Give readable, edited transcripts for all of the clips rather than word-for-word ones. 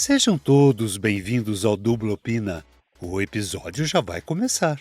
Sejam todos bem-vindos ao Dublopina. O episódio já vai começar.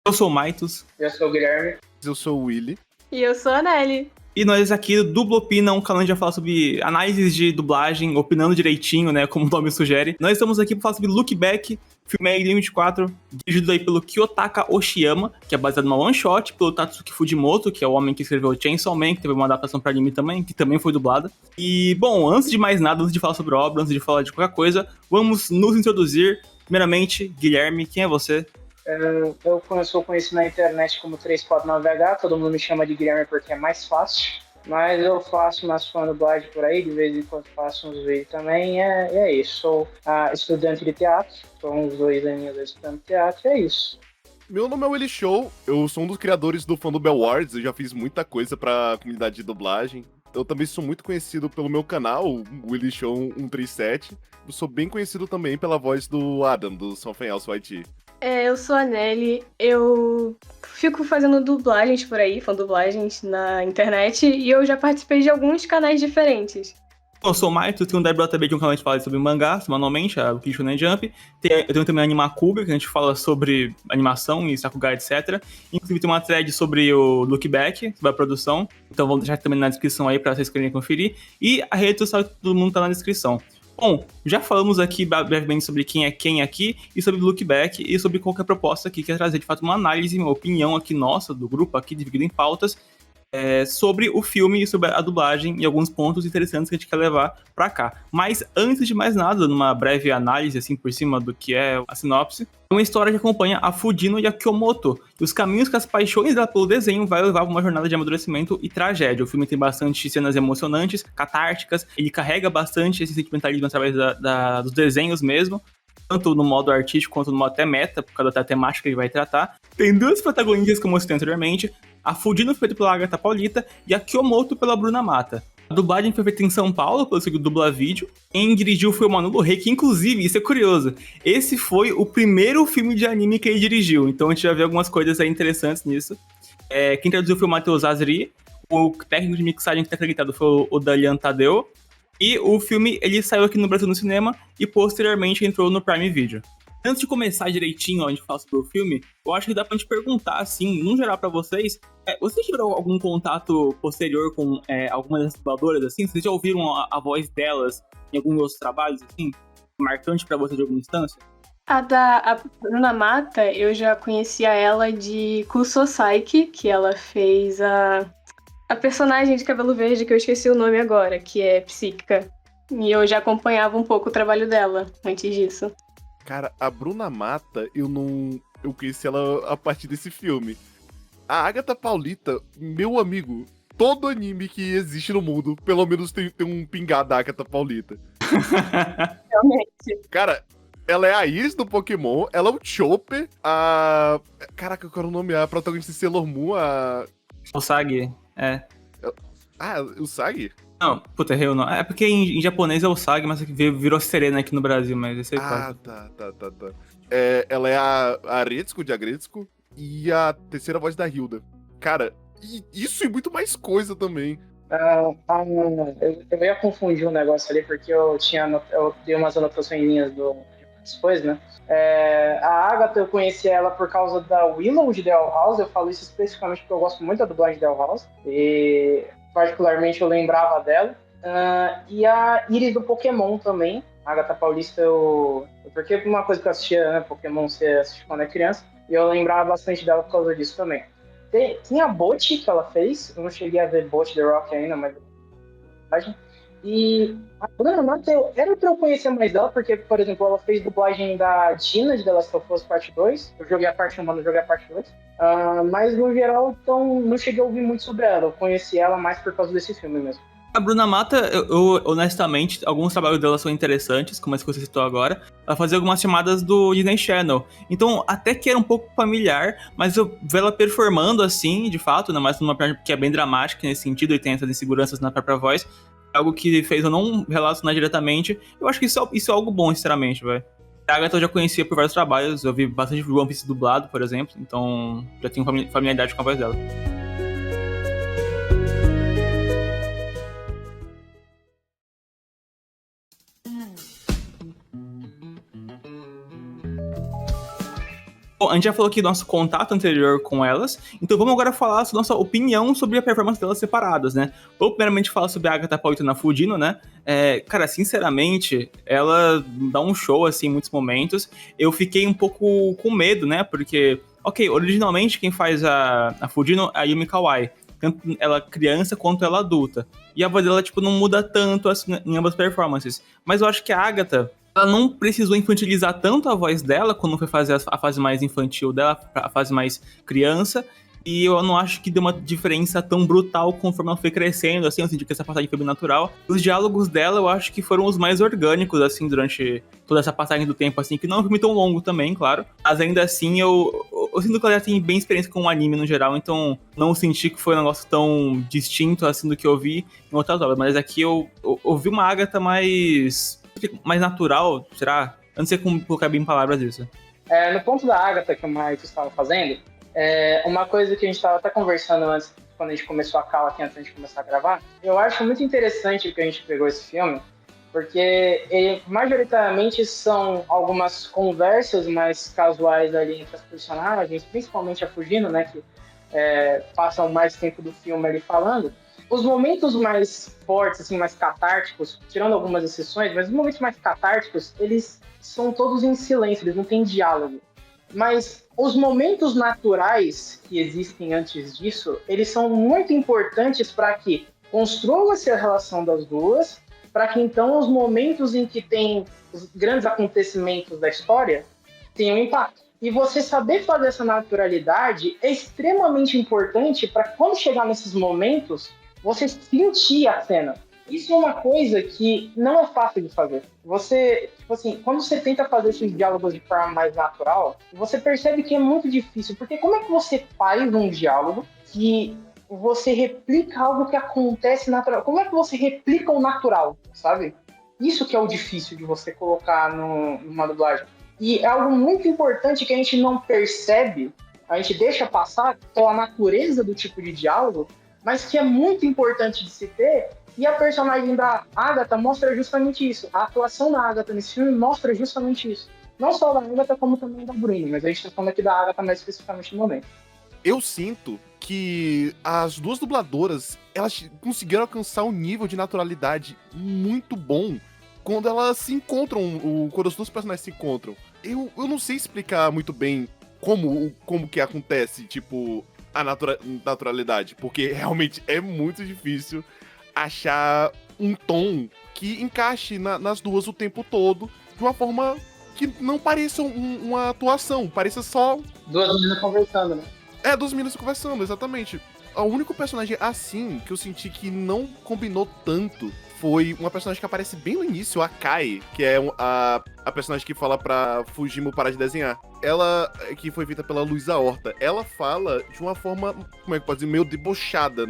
Eu sou o Maitos. Eu sou o Guilherme. Eu sou o Willy. E eu sou a Nelly. E nós aqui do Dublopina, um canal onde vai falar sobre análises de dublagem, opinando direitinho, né, como o nome sugere. Nós estamos aqui para falar sobre Look Back, filme aí de 2024, dirigido aí pelo Kiyotaka Oshiyama, que é baseado numa one-shot, pelo Tatsuki Fujimoto, que é o homem que escreveu Chainsaw Man, que teve uma adaptação para anime também, que também foi dublada. E, bom, antes de mais nada, antes de falar sobre a obra, antes de falar de qualquer coisa, vamos nos introduzir. Primeiramente, Guilherme, quem é você? Eu sou conhecido na internet como 349H, todo mundo me chama de Guilherme porque é mais fácil. Mas eu faço umas fan-dublagem por aí, de vez em quando faço uns vídeos também, é isso. Sou estudante de teatro, sou uns 2 aninhos estudando teatro, é isso. Meu nome é Willy Show, eu sou um dos criadores do Fandom Awards, eu já fiz muita coisa pra comunidade de dublagem. Eu também sou muito conhecido pelo meu canal, Willy Show 137. Eu sou bem conhecido também pela voz do Adam, do Something Else YT. Eu sou a Nelly, eu fico fazendo dublagens por aí, dublagens na internet, e eu já participei de alguns canais diferentes. Eu sou o Maito, tenho um WTB de um canal que fala sobre mangá, semanalmente, o Kishunen Jump. Eu tenho também a Animacuba, que a gente fala sobre animação e Sakuga, etc. Inclusive tem uma thread sobre o Look Back, sobre a produção. Então vamos deixar também na descrição aí pra vocês querem conferir. E a rede social de todo mundo tá na descrição. Bom, já falamos aqui brevemente sobre quem é quem aqui, e sobre o Look Back, e sobre qualquer proposta aqui que é trazer de fato uma análise, uma opinião aqui nossa, do grupo aqui, dividido em pautas, sobre o filme e sobre a dublagem e alguns pontos interessantes que a gente quer levar pra cá. Mas antes de mais nada, numa breve análise assim por cima do que é a sinopse, é uma história que acompanha a Fujino e a Kyomoto, e os caminhos que as paixões dela pelo desenho vai levar a uma jornada de amadurecimento e tragédia. O filme tem bastante cenas emocionantes, catárticas, ele carrega bastante esse sentimentalismo através dos desenhos mesmo, tanto no modo artístico quanto no modo até meta, por causa da temática que ele vai tratar. Tem duas protagonistas, como eu citei anteriormente, a Fujino feita pela Agatha Paulita e a Kyomoto pela Bruna Mata. A dublagem foi feita em São Paulo, pelo estúdio Dubla Vídeo. Quem dirigiu foi o Manu Rei, que inclusive, isso é curioso, esse foi o primeiro filme de anime que ele dirigiu, então a gente já vê algumas coisas aí interessantes nisso. Quem traduziu foi o Matheus Azri, o técnico de mixagem que está acreditado foi o Dalian Tadeu, e o filme ele saiu aqui no Brasil no cinema e posteriormente entrou no Prime Video. Antes de começar direitinho a gente falar sobre o filme, eu acho que dá pra gente perguntar, assim, no geral pra vocês, vocês tiveram algum contato posterior com algumas das dubladoras, assim? Vocês já ouviram a voz delas em alguns outros trabalhos, assim? Marcante pra vocês de alguma instância? A Bruna Mata, eu já conhecia ela de Kusosaiki, que ela fez a personagem de cabelo verde, que eu esqueci o nome agora, que é Psíquica. E eu já acompanhava um pouco o trabalho dela antes disso. Cara, a Bruna Mata, eu conheci ela a partir desse filme. A Agatha Paulita, meu amigo, todo anime que existe no mundo, pelo menos tem um pingado da Agatha Paulita. Realmente. Cara, ela é a Iris do Pokémon, ela é o Chopper, Caraca, qual era o nome? A protagonista de Sailor Moon, O Sagi, o Sagi? Não, puta, errei o nome. É porque em japonês é o Sagi, mas virou Serena aqui no Brasil, mas esse aí pode. Tá. Ela é a Aretsuko de Agretsuko e a terceira voz da Hilda. Cara, isso e muito mais coisa também. Eu ia confundir um negócio ali, porque eu dei umas anotações minhas depois, né? A Agatha, eu conheci ela por causa da Willow de The Owl House. Eu falo isso especificamente porque eu gosto muito da dublagem de The Owl House. E particularmente eu lembrava dela. E a Iris do Pokémon também. A Agatha Paulista, porque uma coisa que eu assistia, né? Pokémon você assiste quando é criança. E eu lembrava bastante dela por causa disso também. Tem a Bot que ela fez. Eu não cheguei a ver Bot The Rock ainda, mas... E a Bruna Mata, era pra eu conhecer mais dela, porque, por exemplo, ela fez dublagem da Dina de The Last of Us Parte 2. Eu joguei a parte 1, mas não joguei a parte 2. Mas, no geral, então, não cheguei a ouvir muito sobre ela. Eu conheci ela mais por causa desse filme mesmo. A Bruna Mata, eu honestamente, alguns trabalhos dela são interessantes, como esse que você citou agora. Ela fazia algumas chamadas do Disney Channel. Então, até que era um pouco familiar, mas eu vi ela performando assim, de fato, né, mas numa parte que é bem dramática nesse sentido, e tem essas inseguranças na própria voz. Algo que fez eu não relacionar diretamente. Eu acho que isso é algo bom, sinceramente, velho. A Agatha eu já conhecia por vários trabalhos, eu vi bastante One Piece dublado, por exemplo, então já tenho familiaridade com a voz dela. Bom, a gente já falou aqui do nosso contato anterior com elas, então vamos agora falar sobre nossa opinião sobre a performance delas separadas, né? Vou primeiramente falar sobre a Agatha Pauito na Fujino, né? Cara, sinceramente, ela dá um show, assim, em muitos momentos. Eu fiquei um pouco com medo, né? Porque, ok, originalmente quem faz a Fujino é a Yumi Kawai, tanto ela criança quanto ela adulta. E a voz dela, tipo, não muda tanto assim, em ambas performances. Mas eu acho que a Agatha, ela não precisou infantilizar tanto a voz dela quando foi fazer a fase mais infantil dela, a fase mais criança. E eu não acho que deu uma diferença tão brutal conforme ela foi crescendo, assim, eu senti que essa passagem foi bem natural. Os diálogos dela, eu acho que foram os mais orgânicos, assim, durante toda essa passagem do tempo, assim, que não é um filme tão longo também, claro. Mas ainda assim, eu sinto que ela já tem bem experiência com o anime no geral, então não senti que foi um negócio tão distinto, assim, do que eu vi em outras obras. Mas aqui eu vi uma Agatha mais natural, será? Eu não sei como colocar bem em palavras isso. No ponto da Agatha que o Mike estava fazendo, uma coisa que a gente estava até conversando antes, quando a gente começou a call aqui, antes de começar a gravar, eu acho muito interessante que a gente pegou esse filme, porque ele, majoritariamente são algumas conversas mais casuais ali entre as personagens, principalmente a Fujino, né, que passam mais tempo do filme ali falando. Os momentos mais fortes, assim, mais catárticos, tirando algumas exceções, mas os momentos mais catárticos, eles são todos em silêncio, eles não têm diálogo. Mas os momentos naturais que existem antes disso, eles são muito importantes para que construa-se a relação das duas, para que então os momentos em que tem os grandes acontecimentos da história tenham impacto. E você saber fazer essa naturalidade é extremamente importante para quando chegar nesses momentos, você sentir a cena. Isso é uma coisa que não é fácil de fazer. Você, tipo assim, quando você tenta fazer esses diálogos de forma mais natural, você percebe que é muito difícil, porque como é que você faz um diálogo que você replica algo que acontece natural? Como é que você replica o natural, sabe? Isso que é o difícil de você colocar numa dublagem. E é algo muito importante que a gente não percebe, a gente deixa passar pela natureza do tipo de diálogo, mas que é muito importante de se ter, e a personagem da Agatha mostra justamente isso. A atuação da Agatha nesse filme mostra justamente isso. Não só da Agatha, como também da Bruna, mas a gente tá falando aqui da Agatha mais especificamente no momento. Eu sinto que as duas dubladoras, elas conseguiram alcançar um nível de naturalidade muito bom quando elas se encontram, quando as duas personagens se encontram. Eu não sei explicar muito bem como que acontece, tipo, a naturalidade, porque realmente é muito difícil achar um tom que encaixe nas duas o tempo todo, de uma forma que não pareça uma atuação, pareça só... Duas meninas conversando, né? Duas meninas conversando, exatamente. O único personagem assim que eu senti que não combinou tanto foi uma personagem que aparece bem no início, a Kai, que é a personagem que fala pra Fujimo parar de desenhar. Ela, que foi feita pela Luísa Horta, ela fala de uma forma, como é que pode dizer, meio debochada,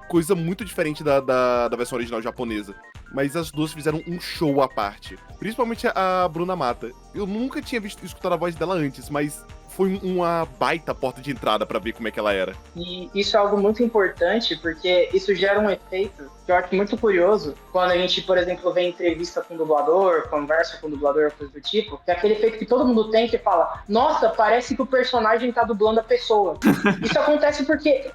coisa muito diferente da versão original japonesa. Mas as duas fizeram um show à parte. Principalmente a Bruna Mata. Eu nunca tinha escutado a voz dela antes, mas foi uma baita porta de entrada pra ver como é que ela era. E isso é algo muito importante, porque isso gera um efeito que eu acho muito curioso, quando a gente, por exemplo, vê entrevista com o dublador, conversa com o dublador, coisa do tipo, que é aquele efeito que todo mundo tem, que fala, nossa, parece que o personagem tá dublando a pessoa. Isso acontece porque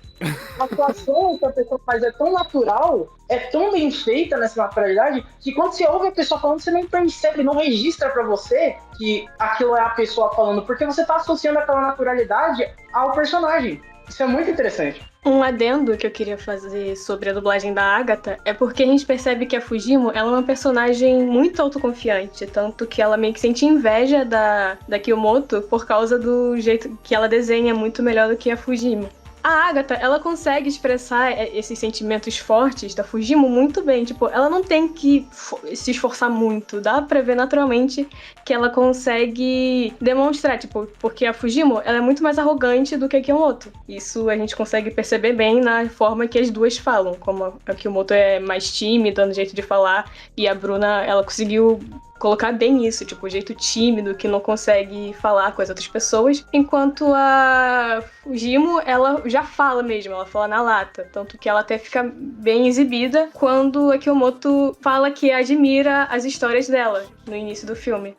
a atuação que a pessoa faz é tão natural, é tão bem feita nessa naturalidade, que quando você ouve a pessoa falando, você nem percebe, não registra pra você que aquilo é a pessoa falando, porque você tá associando aquela naturalidade ao personagem. Isso é muito interessante. Um adendo que eu queria fazer sobre a dublagem da Agatha é porque a gente percebe que a Fujimo, ela é uma personagem muito autoconfiante, tanto que ela meio que sente inveja da Kyomoto por causa do jeito que ela desenha muito melhor do que a Fujimo. A Agatha, ela consegue expressar esses sentimentos fortes da Fujimo muito bem. Tipo, ela não tem que se esforçar muito. Dá pra ver naturalmente que ela consegue demonstrar, tipo, porque a Fujimo, ela é muito mais arrogante do que a Kyomoto. Isso a gente consegue perceber bem na forma que as duas falam. Como a Kyomoto é mais tímida no jeito de falar e a Bruna, ela conseguiu colocar bem isso, tipo, o jeito tímido, que não consegue falar com as outras pessoas, enquanto a Fujimo, ela já fala mesmo, ela fala na lata, tanto que ela até fica bem exibida quando a Kyomoto fala que admira as histórias dela no início do filme.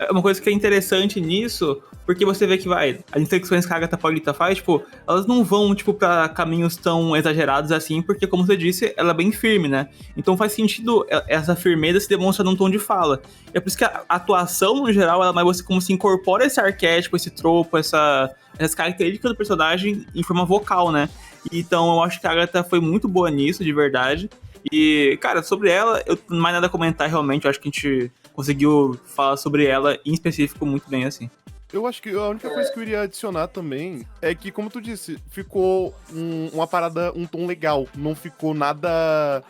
Uma coisa que é interessante nisso, porque você vê que as inflexões que a Agatha Paulita faz, tipo, elas não vão, tipo, pra caminhos tão exagerados assim, porque, como você disse, ela é bem firme, né? Então faz sentido essa firmeza se demonstra num tom de fala. E é por isso que a atuação, no geral, ela é mais você como se incorpora esse arquétipo, esse tropo, essas características do personagem em forma vocal, né? Então eu acho que a Agatha foi muito boa nisso, de verdade. E, cara, sobre ela, eu não mais nada a comentar realmente, eu acho que a gente conseguiu falar sobre ela em específico muito bem, assim. Eu acho que a única coisa que eu iria adicionar também é que, como tu disse, ficou uma parada, um tom legal. Não ficou nada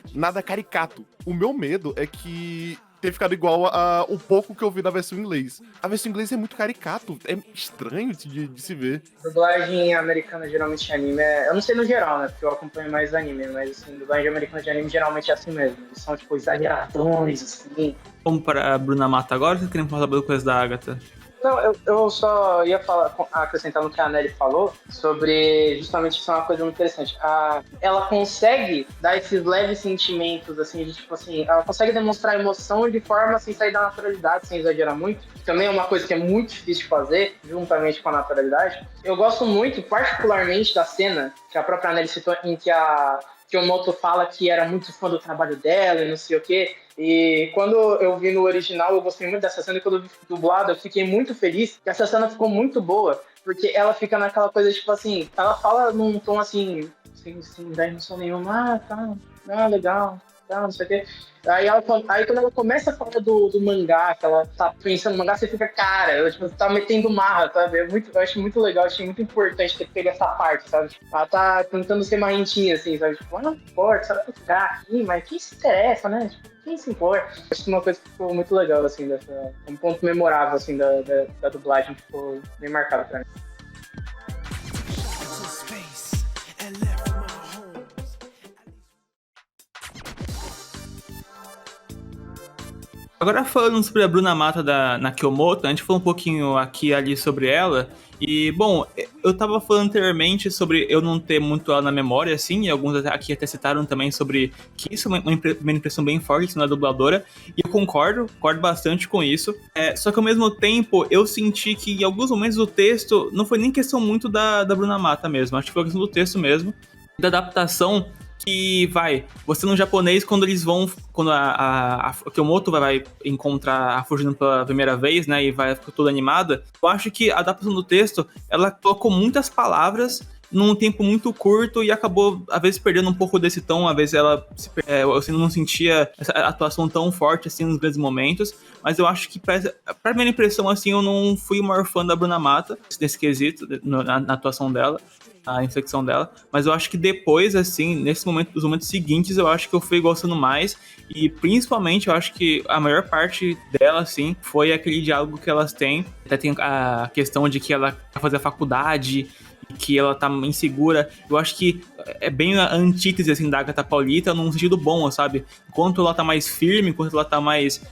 caricato. O meu medo é que ter ficado igual o pouco que eu vi da versão em inglês. A versão em inglês é muito caricato, é estranho de se ver. Dublagem americana, geralmente de anime, eu não sei no geral, né, porque eu acompanho mais anime, mas assim, dublagem americana de anime geralmente é assim mesmo. Eles são, tipo, exageradões, assim. Vamos para a Bruna Mata agora, ou vocês querem falar sobre coisa da Agatha? Não, eu só ia acrescentar no que a Nelly falou sobre justamente isso é uma coisa muito interessante. Ela consegue dar esses leves sentimentos, assim, de tipo assim, ela consegue demonstrar emoção de forma sem sair da naturalidade, sem exagerar muito. Também é uma coisa que é muito difícil de fazer, juntamente com a naturalidade. Eu gosto muito, particularmente, da cena que a própria Nelly citou, em que a Kyomoto fala que era muito fã do trabalho dela e não sei o quê. E quando eu vi no original, eu gostei muito dessa cena. E quando eu vi dublado, eu fiquei muito feliz que essa cena ficou muito boa. Porque ela fica naquela coisa, tipo assim, ela fala num tom assim, sem dar emoção nenhuma. Tá, legal, tá, não sei o quê. Aí quando ela começa a falar do mangá, que ela tá pensando no mangá, você fica, cara, ela tipo, tá metendo marra, sabe? Eu acho muito legal, achei muito importante ter pego essa parte, sabe? Ela tá tentando ser marrentinha, assim, sabe? Tipo, não importa, só vai ficar aqui, mas quem se interessa, né? Tipo, quem se importa? Acho que uma coisa que ficou muito legal, assim, um ponto memorável, assim, da dublagem, que ficou bem marcado pra mim. Agora falando sobre a Bruna Mata na Kyomoto, a gente falou um pouquinho aqui e ali sobre ela. E, bom, eu tava falando anteriormente sobre eu não ter muito ela na memória, assim, e alguns aqui até citaram também sobre que isso é uma impressão bem forte na dubladora. E eu concordo bastante com isso. Só que ao mesmo tempo, eu senti que em alguns momentos o texto não foi nem questão muito da Bruna Mata mesmo. Acho que foi questão do texto mesmo, da adaptação. Que você no japonês, quando a Kyomoto vai encontrar a Fujino pela primeira vez, né, e vai ficar toda animada, eu acho que a adaptação do texto, ela colocou muitas palavras num tempo muito curto e acabou, às vezes, perdendo um pouco desse tom, às vezes eu não sentia essa atuação tão forte, assim, nos grandes momentos, mas eu acho que, pra primeira impressão, assim, eu não fui o maior fã da Bruna Mata, nesse quesito, na atuação dela, a inflexão dela, mas eu acho que depois, assim, nos momentos seguintes, eu acho que eu fui gostando mais, e principalmente eu acho que a maior parte dela, assim, foi aquele diálogo que elas têm. Até tem a questão de que ela quer fazer a faculdade, que ela tá insegura. Eu acho que é bem a antítese, assim, da Agatha Paulita num sentido bom, sabe? Enquanto ela tá mais firme, enquanto ela tá mais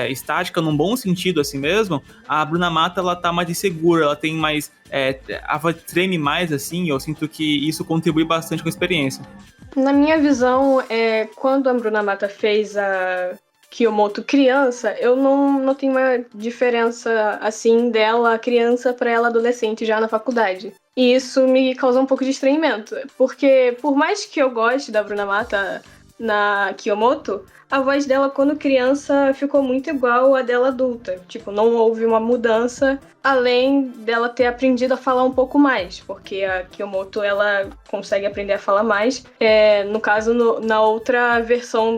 estática, num bom sentido, assim mesmo, a Bruna Mata, ela tá mais insegura, ela tem mais... a voz treme mais, assim, eu sinto que isso contribui bastante com a experiência. Na minha visão, quando a Bruna Mata fez a Kyomoto criança, eu não tenho uma diferença, assim, dela criança pra ela adolescente já na faculdade. E isso me causa um pouco de estranhamento, porque por mais que eu goste da Bruna Mata na Kyomoto, a voz dela quando criança ficou muito igual à dela adulta. Tipo, não houve uma mudança, além dela ter aprendido a falar um pouco mais, porque a Kyomoto, ela consegue aprender a falar mais, no caso, na outra versão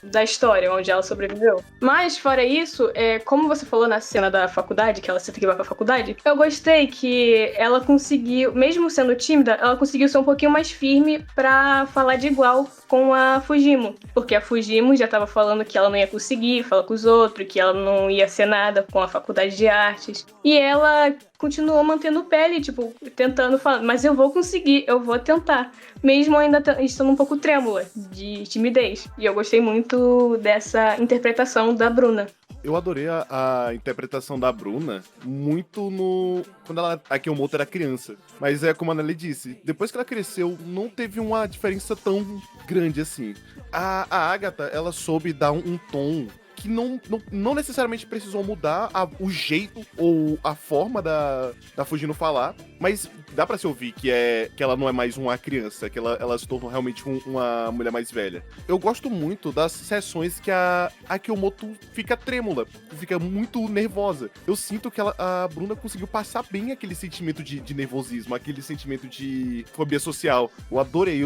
da história, onde ela sobreviveu. Mas, fora isso, como você falou na cena da faculdade, que ela cita que vai pra faculdade, eu gostei que ela conseguiu, mesmo sendo tímida, ela conseguiu ser um pouquinho mais firme pra falar de igual com a Fujimo, porque a Fujimo já tava falando que ela não ia conseguir falar com os outros, que ela não ia ser nada com a faculdade de artes. E ela continuou mantendo pele, tipo, tentando falar, mas eu vou conseguir, eu vou tentar. Mesmo ainda estando um pouco trêmula de timidez. E eu gostei muito dessa interpretação da Bruna. Eu adorei a interpretação da Bruna muito no... quando a Akimoto era criança. Mas é como a Nelly disse, depois que ela cresceu, não teve uma diferença tão grande assim. A Agatha, ela soube dar um tom que não necessariamente precisou mudar o jeito ou a forma da Fujino falar, mas dá pra se ouvir que ela não é mais uma criança, que ela se tornou realmente uma mulher mais velha. Eu gosto muito das sessões que a Akimoto fica trêmula, fica muito nervosa. Eu sinto que a Bruna conseguiu passar bem aquele sentimento de nervosismo, aquele sentimento de fobia social. Eu adorei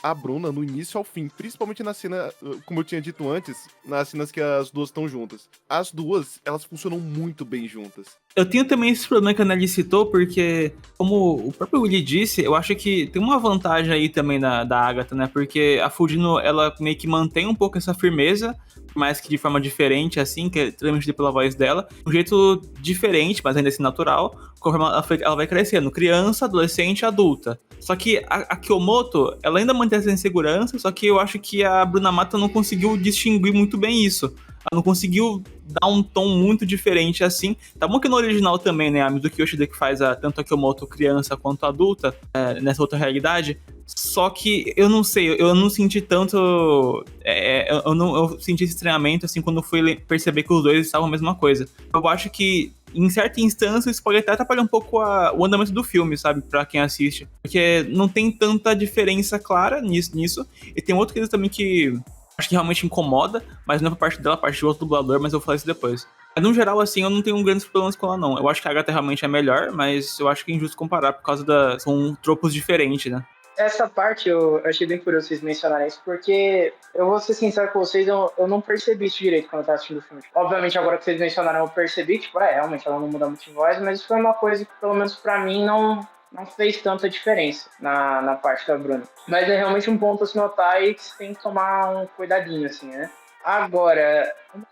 a Bruna no início ao fim, principalmente na cena, como eu tinha dito antes, nas cenas que as duas estão juntas. As duas, elas funcionam muito bem juntas. Eu tenho também esse problema que a Nelly citou, porque, como o próprio Willy disse, eu acho que tem uma vantagem aí também da Agatha, né? Porque a Fujino, ela meio que mantém um pouco essa firmeza, mas que de forma diferente, assim, que é transmitida pela voz dela, um jeito diferente, mas ainda assim natural, conforme ela vai crescendo, criança, adolescente, adulta. Só que a Kyomoto, ela ainda mantém essa insegurança, só que eu acho que a Bruna Mata não conseguiu distinguir muito bem isso. Ela não conseguiu dar um tom muito diferente assim. Tá bom que no original também, né, a Mizuki Yoshida que faz tanto a Kyomoto criança quanto adulta, nessa outra realidade. Só que eu não sei, eu não senti tanto. Eu senti esse estranhamento assim quando fui perceber que os dois estavam a mesma coisa. Eu acho que em certa instância isso pode até atrapalhar um pouco o andamento do filme, sabe? Pra quem assiste. Porque não tem tanta diferença clara nisso. E tem outra coisa também que acho que realmente incomoda, mas não é por parte dela, a parte de outro dublador, mas eu vou falar isso depois. Mas no geral, assim, eu não tenho grandes problemas com ela, não. Eu acho que a Agatha realmente é melhor, mas eu acho que é injusto comparar por causa são tropos diferentes, né? Essa parte eu achei bem curioso vocês mencionarem isso, porque eu vou ser sincero com vocês, eu não percebi isso direito quando eu tava assistindo o filme. Obviamente, agora que vocês mencionaram, eu percebi que, realmente ela não muda muito de voz, mas isso foi uma coisa que, pelo menos pra mim, não fez tanta diferença na parte da Bruna. Mas é realmente um ponto a se notar e que você tem que tomar um cuidadinho, assim, né? Agora, uma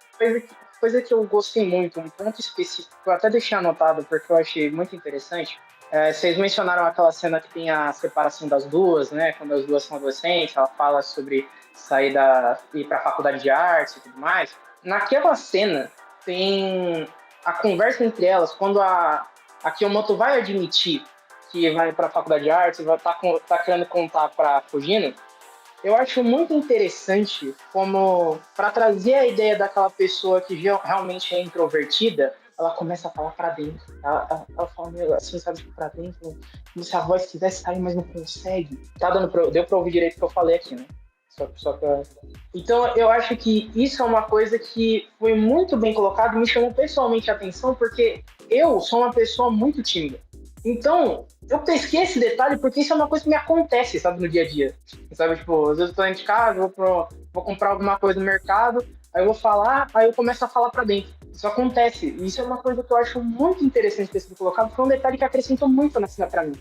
coisa que eu gostei muito, um ponto específico, que eu até deixei anotado porque eu achei muito interessante. Vocês mencionaram aquela cena que tem a separação das duas, né? Quando as duas são adolescentes, ela fala sobre ir para a faculdade de artes e tudo mais. Naquela cena, tem a conversa entre elas, quando a Kyomoto vai admitir que vai para a faculdade de artes e vai tá querendo contar para Fujino. Eu acho muito interessante como, para trazer a ideia daquela pessoa que realmente é introvertida, ela começa a falar pra dentro. Ela fala meio assim, sabe, tipo, pra dentro, como se a voz quisesse sair, mas não consegue. Deu pra ouvir direito o que eu falei aqui, né? Só pra... Então, eu acho que isso é uma coisa que foi muito bem colocado, me chamou pessoalmente a atenção, porque eu sou uma pessoa muito tímida. Então, eu pesquei esse detalhe porque isso é uma coisa que me acontece, sabe, no dia a dia. Sabe, tipo, às vezes eu tô dentro de casa, vou comprar alguma coisa no mercado, aí eu vou falar, aí eu começo a falar pra dentro. Isso acontece. Isso é uma coisa que eu acho muito interessante ter sido colocado. Foi um detalhe que acrescentou muito na cena pra mim.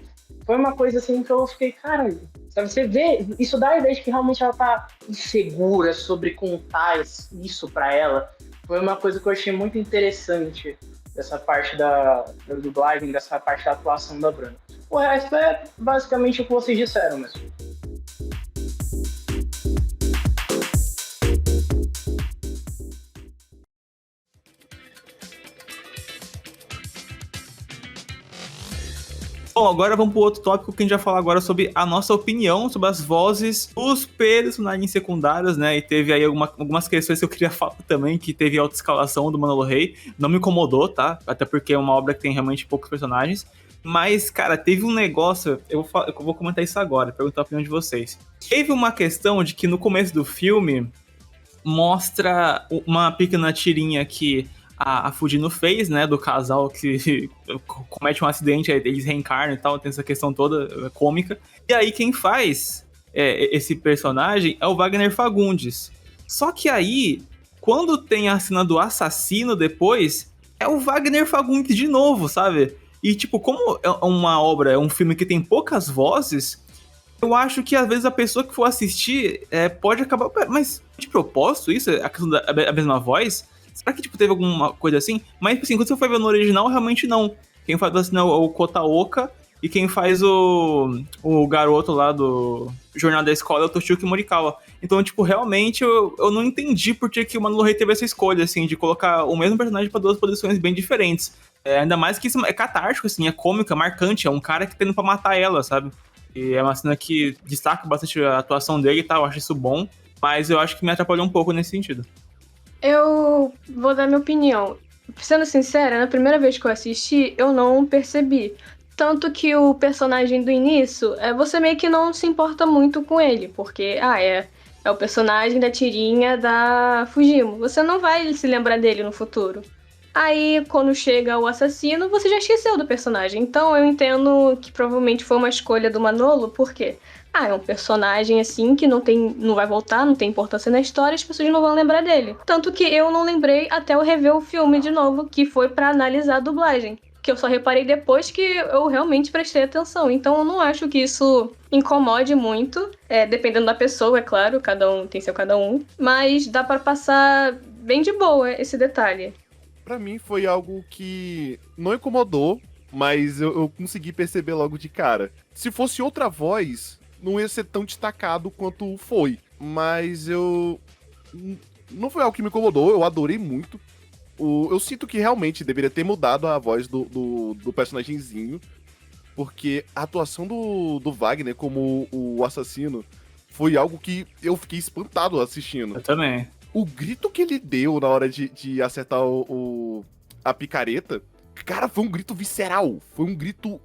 Foi uma coisa assim que eu fiquei, cara, sabe, você vê, isso dá a ideia de que realmente ela tá insegura sobre contar isso pra ela. Foi uma coisa que eu achei muito interessante dessa parte da dublagem, dessa parte da atuação da Bruna. O resto é basicamente o que vocês disseram mesmo. Bom, agora vamos para o outro tópico que a gente vai falar agora sobre a nossa opinião sobre as vozes dos personagens secundários, né? E teve aí algumas questões que eu queria falar também, que teve autoescalação do Manolo Rey. Não me incomodou, tá? Até porque é uma obra que tem realmente poucos personagens. Mas, cara, teve um negócio... Eu vou comentar isso agora, perguntar a opinião de vocês. Teve uma questão de que no começo do filme mostra uma pequena tirinha que a Fujino fez, né, do casal que comete um acidente, eles reencarnam e tal, tem essa questão toda cômica. E aí quem faz esse personagem é o Wagner Fagundes. Só que aí, quando tem a cena do assassino depois, é o Wagner Fagundes de novo, sabe? E tipo, como é uma obra, é um filme que tem poucas vozes, eu acho que às vezes a pessoa que for assistir pode acabar... Mas de propósito isso? A questão da mesma voz? Será que, tipo, teve alguma coisa assim? Mas, assim, quando você foi ver no original, realmente não. Quem faz assim é o Kota Oka E quem faz o garoto lá do Jornal da Escola é o Toshiyuki Morikawa. Então, tipo, realmente eu não entendi por que o Manolohei teve essa escolha, assim, de colocar o mesmo personagem pra duas posições bem diferentes. Ainda mais que isso é catártico, assim, é cômico, é marcante, é um cara que tá indo pra matar ela, sabe? E é uma cena que destaca bastante a atuação dele e tal, eu acho isso bom, mas eu acho que me atrapalhou um pouco nesse sentido. Eu vou dar minha opinião. Sendo sincera, na primeira vez que eu assisti, eu não percebi. Tanto que o personagem do início, você meio que não se importa muito com ele, porque, é o personagem da tirinha da Fujimo. Você não vai se lembrar dele no futuro. Aí, quando chega o assassino, você já esqueceu do personagem. Então, eu entendo que provavelmente foi uma escolha do Manolo, porque é um personagem assim que não vai voltar, não tem importância na história, as pessoas não vão lembrar dele. Tanto que eu não lembrei até eu rever o filme de novo, que foi pra analisar a dublagem. Que eu só reparei depois que eu realmente prestei atenção. Então, eu não acho que isso incomode muito, dependendo da pessoa, é claro, cada um tem seu cada um. Mas dá pra passar bem de boa esse detalhe. Pra mim foi algo que não incomodou, mas eu consegui perceber logo de cara. Se fosse outra voz, não ia ser tão destacado quanto foi. Mas não foi algo que me incomodou, eu adorei muito. Eu sinto que realmente deveria ter mudado a voz do personagemzinho, porque a atuação do Wagner como o assassino foi algo que eu fiquei espantado assistindo. Eu também. O grito que ele deu na hora de acertar a picareta, cara, foi um grito visceral. Foi um grito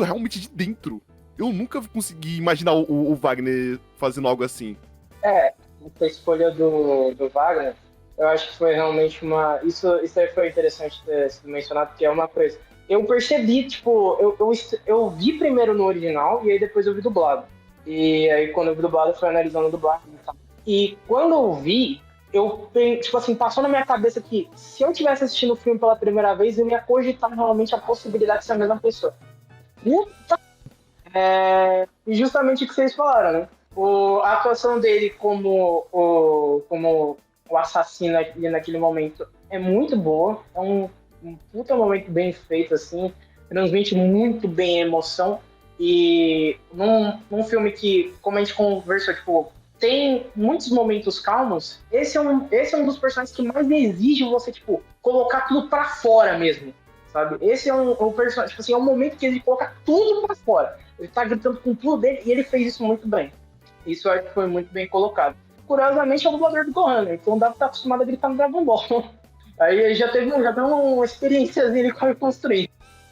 realmente de dentro. Eu nunca consegui imaginar o Wagner fazendo algo assim. Essa escolha do Wagner, eu acho que foi realmente uma... Isso aí foi interessante ter sido mencionado, porque é uma coisa... Eu percebi, tipo, eu vi primeiro no original e aí depois eu vi dublado. E aí quando eu vi dublado, eu fui analisando o dublado e tal. E quando eu vi, tipo assim, passou na minha cabeça que se eu tivesse assistindo o filme pela primeira vez, eu ia cogitar realmente a possibilidade de ser a mesma pessoa. E justamente o que vocês falaram, né? A atuação dele como o assassino ali naquele momento é muito boa, é um puta momento bem feito, assim, transmite muito bem a emoção. E num filme que, como a gente conversou, tipo, tem muitos momentos calmos, esse é um dos personagens que mais exige você, tipo, colocar tudo pra fora mesmo, sabe? Esse é um personagem, tipo assim, é um momento que ele coloca tudo pra fora. Ele tá gritando com tudo dele e ele fez isso muito bem. Isso eu acho que foi muito bem colocado. Curiosamente, é o dublador do Gohan, né? Então deve estar acostumado a gritar no Dragon Ball. Aí já teve uma experiênciazinha com ele construir.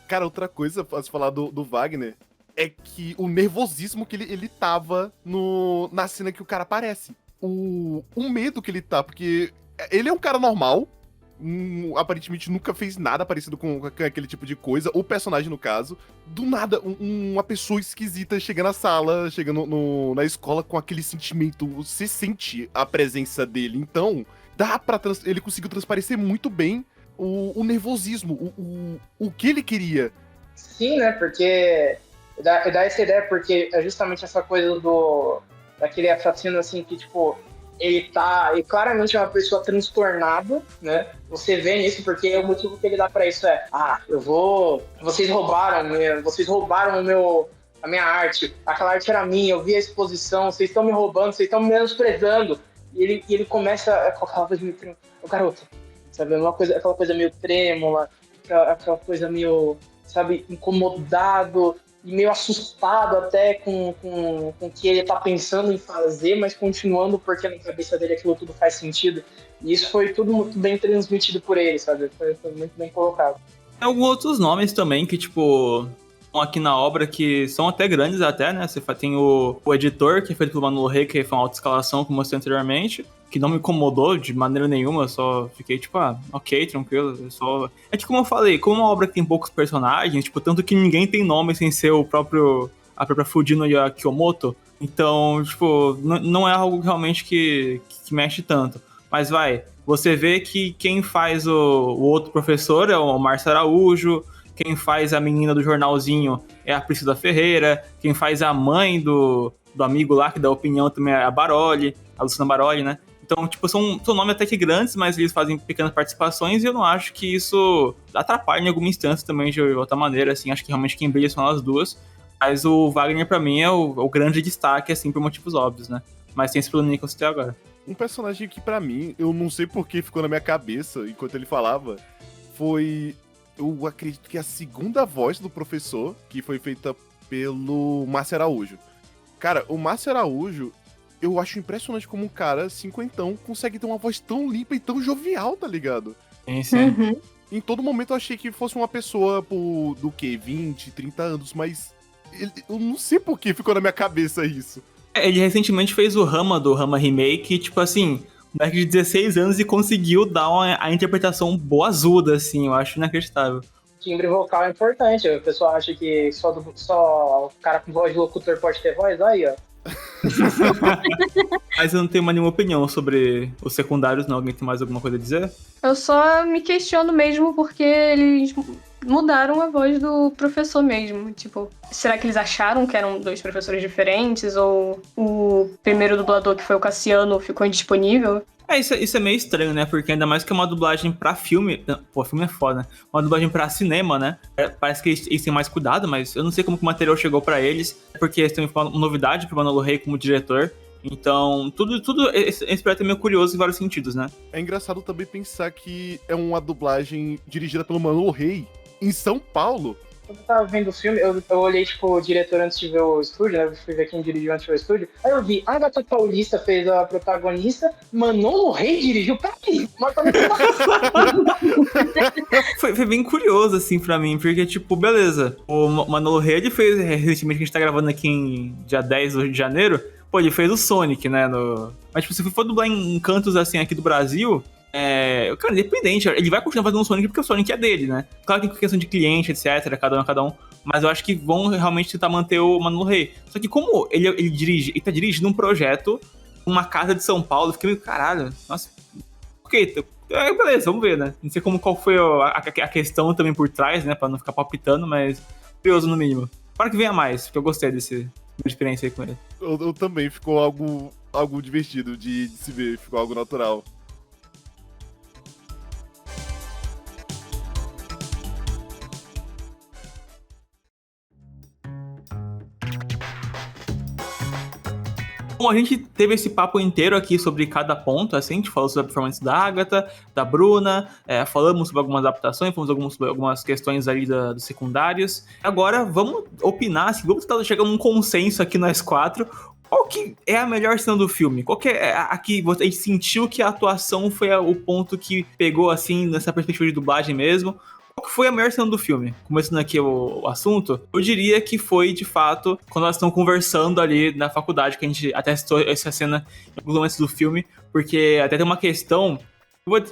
Cara, outra coisa pra se falar do Wagner é que o nervosismo que ele tava na cena que o cara aparece. O medo que ele tá, porque ele é um cara normal, aparentemente nunca fez nada parecido com aquele tipo de coisa, o personagem no caso. Do nada, uma pessoa esquisita chega na sala, chega na escola com aquele sentimento, você sente a presença dele. Então, ele conseguiu transparecer muito bem o nervosismo, o que ele queria. Sim, né, porque... Dá essa ideia porque é justamente essa coisa daquele assassino, assim, que, tipo, ele claramente é uma pessoa transtornada, né? Você vê nisso porque o motivo que ele dá pra isso vocês roubaram a minha arte, aquela arte era minha, eu vi a exposição, vocês estão me roubando, vocês estão me menosprezando. E ele começa com aquela coisa meio trêmula, garoto, sabe? Aquela coisa meio trêmula, aquela coisa meio, sabe, incomodado e meio assustado até com o que ele tá pensando em fazer, mas continuando porque na cabeça dele aquilo tudo faz sentido. E isso foi tudo muito bem transmitido por ele, sabe? Foi muito bem colocado. Tem alguns outros nomes também que, tipo, estão aqui na obra que são até grandes até, né? Você tem o editor, que é feito pelo Manolohei, que foi uma autoescalação, como eu mostrei anteriormente, que não me incomodou de maneira nenhuma, eu só fiquei, tipo, ok, tranquilo. É que, como eu falei, como uma obra que tem poucos personagens, tipo, tanto que ninguém tem nome sem ser a própria Fujino Kyomoto, então, tipo, não é algo realmente que mexe tanto. Mas você vê que quem faz o outro professor é o Márcio Araújo, quem faz a menina do jornalzinho é a Priscila Ferreira, quem faz a mãe do amigo lá, que dá opinião também é a Baroli, a Luciana Baroli, né? Então, tipo, são nomes até que grandes, mas eles fazem pequenas participações e eu não acho que isso atrapalhe em alguma instância também de outra maneira, assim. Acho que realmente quem brilha são as duas. Mas o Wagner, pra mim, é o grande destaque, assim, por motivos óbvios, né? Mas tem esse probleminha que eu citei agora. Um personagem que, pra mim, eu não sei por que ficou na minha cabeça enquanto ele falava, foi, eu acredito que a segunda voz do professor, que foi feita pelo Márcio Araújo. Cara, o Márcio Araújo, eu acho impressionante como um cara cinquentão consegue ter uma voz tão limpa e tão jovial, tá ligado? Sim. Uhum. Em todo momento eu achei que fosse uma pessoa do quê? 20, 30 anos, mas eu não sei por que ficou na minha cabeça isso. Ele recentemente fez o Rama do Rama Remake, tipo assim, um moleque de 16 anos e conseguiu dar a interpretação boazuda, assim, eu acho inacreditável. Timbre vocal é importante. O pessoal acha que só o cara com voz de locutor pode ter voz. Aí, ó. Mas eu não tenho mais nenhuma opinião sobre os secundários, não. Alguém tem mais alguma coisa a dizer? Eu só me questiono mesmo porque eles mudaram a voz do professor mesmo. Tipo, será que eles acharam que eram dois professores diferentes? Ou o primeiro dublador, que foi o Cassiano, ficou indisponível? Isso é meio estranho, né? Porque ainda mais que é uma dublagem pra filme. Pô, filme é foda, né? Uma dublagem pra cinema, né? Parece que eles têm mais cuidado, mas eu não sei como que o material chegou pra eles. Porque eles têm uma novidade pro Manolo Rey como diretor. Então, esse projeto é meio curioso em vários sentidos, né? É engraçado também pensar que é uma dublagem dirigida pelo Manolo Rey em São Paulo. Quando eu tava vendo o filme, eu olhei, tipo, o diretor antes de ver o estúdio, né? Eu fui ver quem dirigiu antes de ver o estúdio. Aí eu vi, a Agatha Paulista fez a protagonista, Manolo Rey dirigiu pra mim. Mas também Foi bem curioso, assim, pra mim, porque, tipo, beleza. O Manolo Rey, ele fez, recentemente, que a gente tá gravando aqui em dia 10 de janeiro, pô, ele fez o Sonic, né? Mas, tipo, se for dublar em cantos, assim, aqui do Brasil, cara, independente, ele vai continuar fazendo o Sonic porque o Sonic é dele, né? Claro que tem questão de cliente, etc, cada um, mas eu acho que vão realmente tentar manter o Manolo Rey. Só que como ele tá dirigindo um projeto, uma casa de São Paulo, eu fiquei meio, caralho, nossa, ok, beleza, vamos ver, né? Não sei qual foi a questão também por trás, né, pra não ficar palpitando, mas curioso no mínimo. Para que venha mais, porque eu gostei da experiência aí com ele. Eu também, ficou algo divertido de se ver, ficou algo natural. Bom, a gente teve esse papo inteiro aqui sobre cada ponto, assim, a gente falou sobre a performance da Agatha, da Bruna, falamos sobre algumas adaptações, falamos sobre algumas questões ali dos secundários. Agora, vamos opinar, assim, vamos tentar chegar num consenso aqui nós quatro. Qual que é a melhor cena do filme? Qual que é a que a gente sentiu que a atuação foi o ponto que pegou, assim, nessa perspectiva de dublagem mesmo? Qual que foi a melhor cena do filme? Começando aqui o assunto, eu diria que foi, de fato, quando elas estão conversando ali na faculdade, que a gente até citou essa cena em alguns momentos do filme, porque até tem uma questão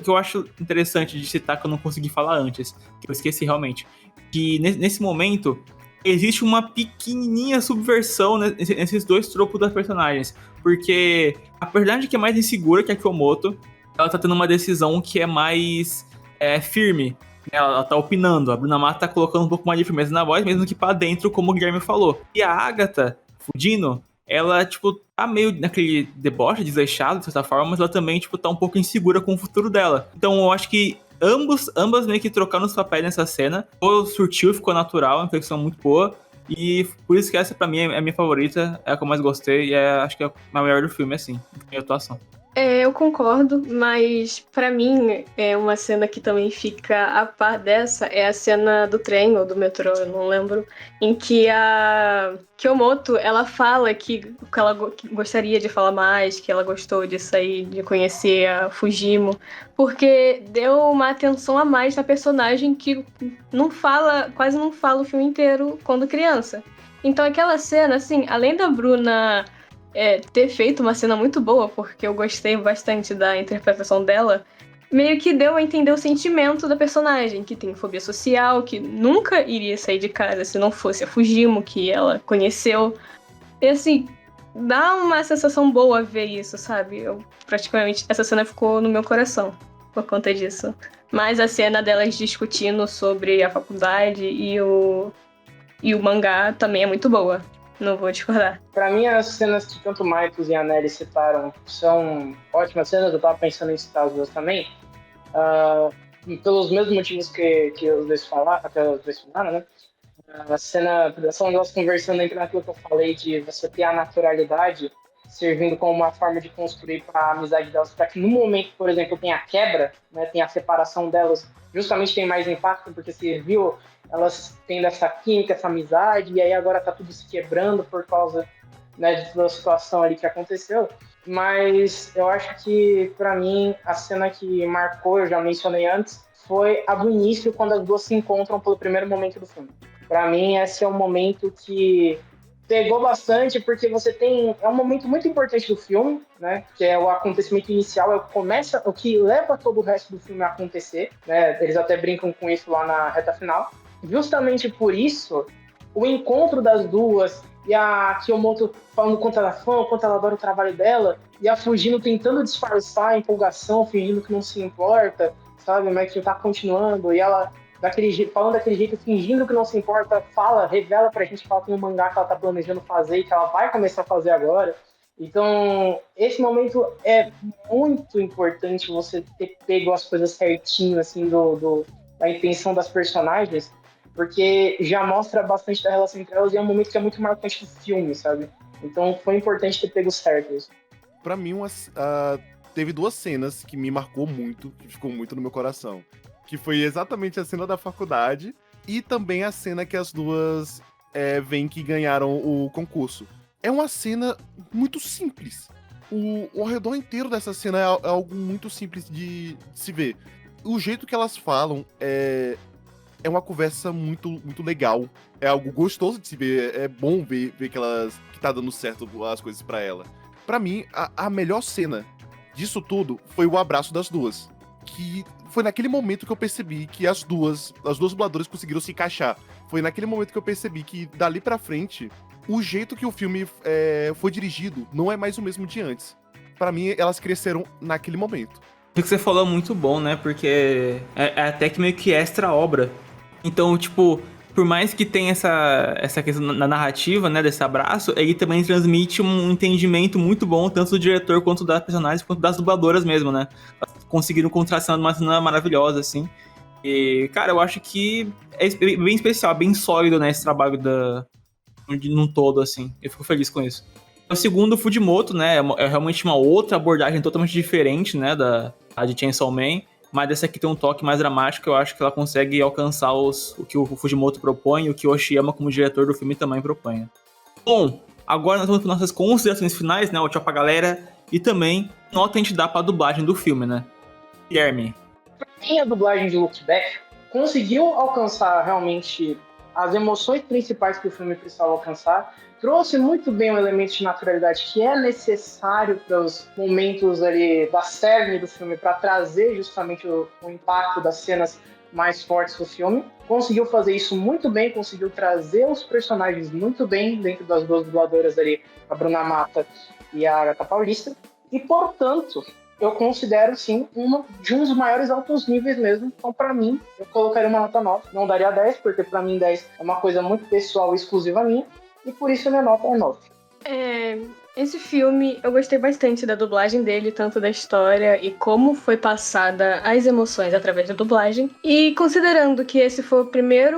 que eu acho interessante de citar, que eu não consegui falar antes, que eu esqueci realmente, que nesse momento existe uma pequenininha subversão nesses dois tropos das personagens, porque a personagem que é mais insegura, que é a Kyomoto, ela tá tendo uma decisão que é mais firme. Ela tá opinando, a Bruna Mata tá colocando um pouco mais de firmeza na voz, mesmo que pra dentro, como o Guilherme falou. E a Agatha, Fudino, ela, tipo, tá meio naquele deboche, desleixado, de certa forma, mas ela também, tipo, tá um pouco insegura com o futuro dela. Então eu acho que ambas meio que trocaram os papéis nessa cena. Ficou surtiu, ficou natural, uma inflexão muito boa. E por isso que essa, pra mim, é a minha favorita, é a que eu mais gostei, e acho que é a melhor do filme, assim, minha atuação. Eu concordo, mas pra mim, uma cena que também fica a par dessa é a cena do trem ou do metrô, eu não lembro, em que a Kyomoto, ela fala que ela gostaria de falar mais, que ela gostou de sair, de conhecer a Fujimo, porque deu uma atenção a mais na personagem que quase não fala o filme inteiro quando criança. Então aquela cena, assim, além da Bruna ter feito uma cena muito boa, porque eu gostei bastante da interpretação dela, meio que deu a entender o sentimento da personagem, que tem fobia social, que nunca iria sair de casa se não fosse a Fujimo que ela conheceu. E assim, dá uma sensação boa ver isso, sabe? Praticamente, essa cena ficou no meu coração por conta disso. Mas a cena delas discutindo sobre a faculdade e o mangá também é muito boa. não vou discordar. Pra mim, as cenas que tanto o Marcos e a Nelly citaram são ótimas cenas, eu tava pensando em citar as duas também. Ah, pelos mesmos motivos que os dois falaram, né? A cena, são nós conversando entre aquilo que eu falei de você ter a naturalidade servindo como uma forma de construir para a amizade delas, para que no momento, por exemplo, tem a quebra, né, tem a separação delas, justamente tem mais impacto, porque você viu elas tendo essa química, essa amizade, e aí agora tá tudo se quebrando por causa, né, de toda a situação ali que aconteceu. Mas eu acho que, para mim, a cena que marcou, eu já mencionei antes, foi a do início, quando as duas se encontram pelo primeiro momento do filme. Para mim, esse é um momento que pegou bastante, porque você tem... É um momento muito importante do filme, né? Que é o acontecimento inicial, é o que começa, o que leva todo o resto do filme a acontecer, né? Eles até brincam com isso lá na reta final. Justamente por isso, o encontro das duas, e a Kiyomoto falando quanto ela é fã, quanto ela adora o trabalho dela, e a Fujino tentando disfarçar a empolgação, fingindo que não se importa, sabe? Mas que tá continuando, e ela falando daquele jeito, fingindo que não se importa, revela pra gente que ela tem um mangá que ela tá planejando fazer e que ela vai começar a fazer agora. Então, esse momento é muito importante, você ter pego as coisas certinho, assim, da intenção das personagens, porque já mostra bastante da relação entre elas e é um momento que é muito marcante do filme, sabe? Então, foi importante ter pego certo isso. Pra mim, teve duas cenas que me marcou muito, que ficou muito no meu coração. Que foi exatamente a cena da faculdade e também a cena que as duas veem que ganharam o concurso. É uma cena muito simples. O redor inteiro dessa cena é algo muito simples de se ver. O jeito que elas falam é uma conversa muito, muito legal. É algo gostoso de se ver. É bom ver que tá dando certo as coisas pra ela. Pra mim, a melhor cena disso tudo foi o abraço das duas. Que foi naquele momento que eu percebi que as duas dubladoras conseguiram se encaixar. Foi naquele momento que eu percebi que, dali pra frente, o jeito que o filme foi dirigido não é mais o mesmo de antes. Pra mim, elas cresceram naquele momento. O que você falou é muito bom, né? Porque é até que meio que extra obra. Então, tipo, por mais que tenha essa questão na narrativa, né, desse abraço, ele também transmite um entendimento muito bom, tanto do diretor quanto das personagens, quanto das dubladoras mesmo, né? Elas conseguiram contrastar uma cena maravilhosa, assim. E, cara, eu acho que é bem especial, bem sólido, né, esse trabalho num todo, assim. Eu fico feliz com isso. O segundo, Fujimoto, né, é realmente uma outra abordagem totalmente diferente, né, da de Chainsaw Man. Mas essa aqui tem um toque mais dramático, eu acho que ela consegue alcançar o que o Fujimoto propõe e o que o Oshiyama, como diretor do filme, também propõe. Bom, agora nós vamos para nossas considerações finais, né? O tchau pra galera e também nota a gente dá pra dublagem do filme, né? Guilherme. Quem a dublagem de Look Back conseguiu alcançar realmente as emoções principais que o filme precisava alcançar, trouxe muito bem o elemento de naturalidade que é necessário para os momentos ali da cerne do filme, para trazer justamente o impacto das cenas mais fortes do filme. Conseguiu fazer isso muito bem, conseguiu trazer os personagens muito bem dentro das duas dubladoras ali, a Bruna Mata e a Agatha Paulista. E, portanto, eu considero, sim, de um dos maiores altos níveis mesmo. Então, pra mim, eu colocaria uma nota 9. Não daria 10, porque pra mim 10 é uma coisa muito pessoal e exclusiva minha. E por isso a minha nota é 9. Esse filme, eu gostei bastante da dublagem dele, tanto da história e como foi passada as emoções através da dublagem. E considerando que essa foi a primeira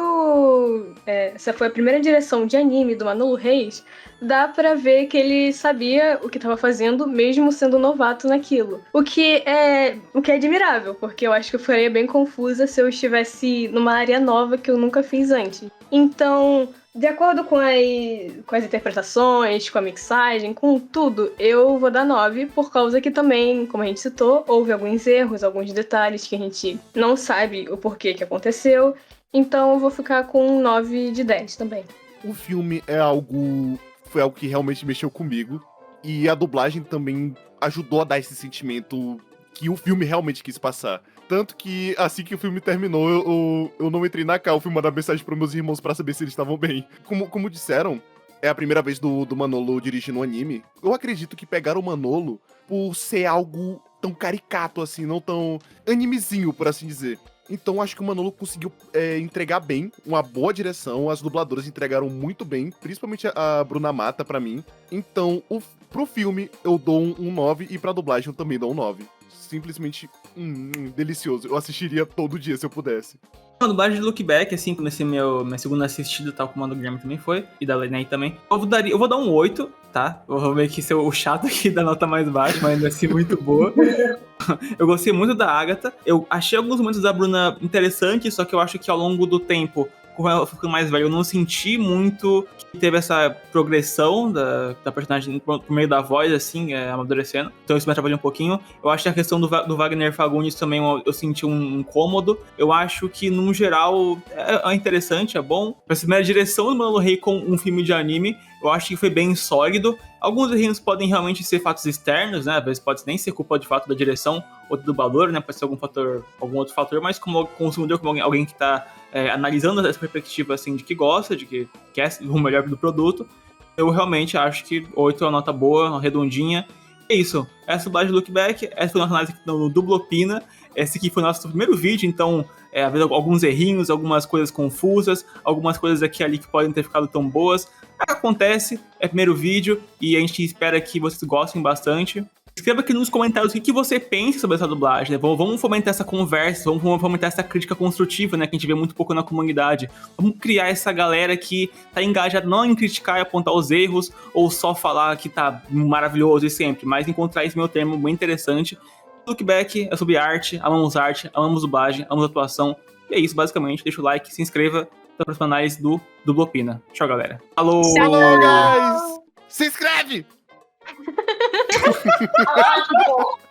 direção de anime do Manolo Reis, dá pra ver que ele sabia o que estava fazendo, mesmo sendo novato naquilo. O que é admirável, porque eu acho que eu ficaria bem confusa se eu estivesse numa área nova que eu nunca fiz antes. Então, de acordo com as interpretações, com a mixagem, com tudo, eu vou dar 9, por causa que também, como a gente citou, houve alguns erros, alguns detalhes que a gente não sabe o porquê que aconteceu. Então eu vou ficar com 9 de 10 também. O filme foi algo que realmente mexeu comigo. E a dublagem também ajudou a dar esse sentimento que o filme realmente quis passar. Tanto que, assim que o filme terminou, eu não entrei na cal, fui mandar mensagem pros meus irmãos pra saber se eles estavam bem. Como disseram, é a primeira vez do Manolo dirigindo um anime. Eu acredito que pegaram o Manolo por ser algo tão caricato assim, não tão animezinho, por assim dizer. Então acho que o Manolo conseguiu entregar bem, uma boa direção, as dubladoras entregaram muito bem, principalmente a Bruna Mata pra mim. Então pro filme eu dou um 9 e pra dublagem eu também dou um 9. Simplesmente delicioso, eu assistiria todo dia se eu pudesse. A dublagem de Look Back, assim, nesse minha segunda assistida, tal como a do Guilherme também foi, e da Lenei também, eu vou dar um 8, tá? Eu vou meio que ser o chato aqui da nota mais baixa, mas ainda assim muito boa. Eu gostei muito da Agatha, eu achei alguns momentos da Bruna interessantes, só que eu acho que ao longo do tempo, com ela ficando mais velha, eu não senti muito que teve essa progressão da personagem por meio da voz, assim, amadurecendo. Então isso me atrapalhou um pouquinho. Eu acho que a questão do Wagner Fagundes também eu senti um incômodo. Eu acho que, no geral, é interessante, é bom. Pra ser a direção do Manolo Rey com um filme de anime, eu acho que foi bem sólido. Alguns erros podem realmente ser fatos externos, né? Às vezes pode nem ser culpa de fato da direção ou do dublador, né? Pode ser algum outro fator, mas como consumidor, como alguém que tá analisando essa perspectiva, assim, de que gosta, de que quer o melhor do produto, eu realmente acho que 8 é uma nota boa, uma redondinha. É isso. Essa dublagem do Look Back, essa foi a nossa análise no Dublopina. Esse aqui foi o nosso primeiro vídeo, então, às vezes alguns errinhos, algumas coisas confusas, algumas coisas aqui e ali que podem ter ficado tão boas. Acontece, é o primeiro vídeo e a gente espera que vocês gostem bastante. Escreva aqui nos comentários o que você pensa sobre essa dublagem, né? Vamos fomentar essa conversa, vamos fomentar essa crítica construtiva, né? Que a gente vê muito pouco na comunidade. Vamos criar essa galera que tá engajada não em criticar e apontar os erros, ou só falar que tá maravilhoso e sempre, mas encontrar esse meu termo bem interessante. Look Back é sobre arte, amamos dublagem, amamos atuação. E é isso, basicamente. Deixa o like, se inscreva para os canais do Dublopina. Tchau, galera. Alô! Alô, guys! Se inscreve! Ah, que bom.